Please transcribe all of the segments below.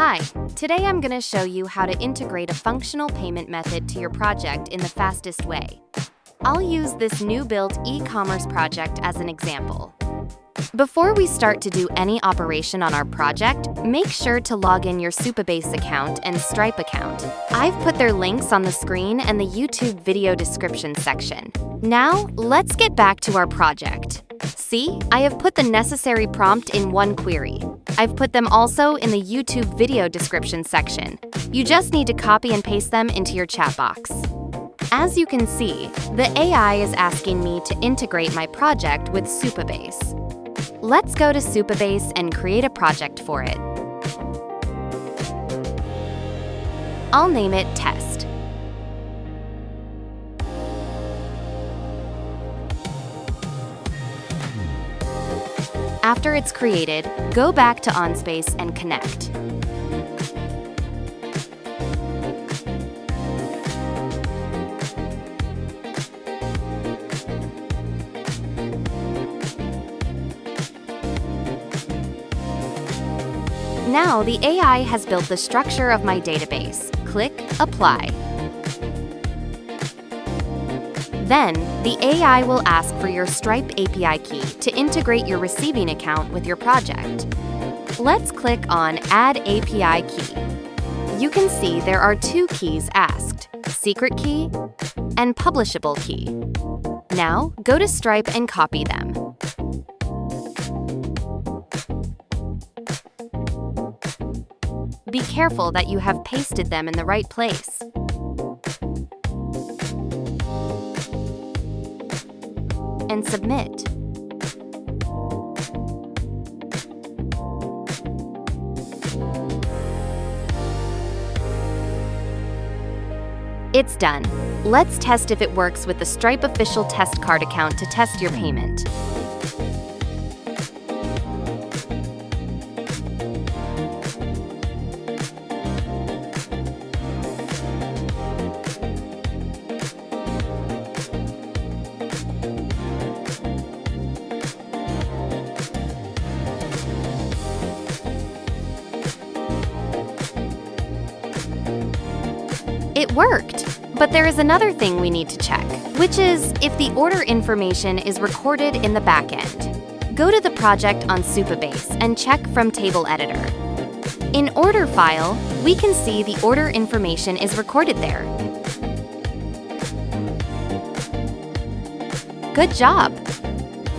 Hi, today I'm going to show you how to integrate a functional payment method to your project in the fastest way. I'll use this new built e-commerce project as an example. Before we start to do any operation on our project, make sure to log in your Supabase account and Stripe account. I've put their links on the screen and the YouTube video description section. Now, let's get back to our project. See, I have put the necessary prompt in one query. I've put them also in the YouTube video description section. You just need to copy and paste them into your chat box. As you can see, the AI is asking me to integrate my project with Supabase. Let's go to Supabase and create a project for it. I'll name it Test. After it's created, go back to OnSpace and connect. Now the AI has built the structure of my database. Click Apply. Then, the AI will ask for your Stripe API key to integrate your receiving account with your project. Let's click on Add API Key. You can see there are two keys asked, Secret Key and Publishable Key. Now, go to Stripe and copy them. Be careful that you have pasted them in the right place. And submit. It's done. Let's test if it works with the Stripe official test card account to test your payment. It worked! But there is another thing we need to check, which is if the order information is recorded in the backend. Go to the project on Supabase and check from Table Editor. In Order File, we can see the order information is recorded there. Good job!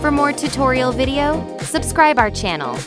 For more tutorial video, subscribe our channel.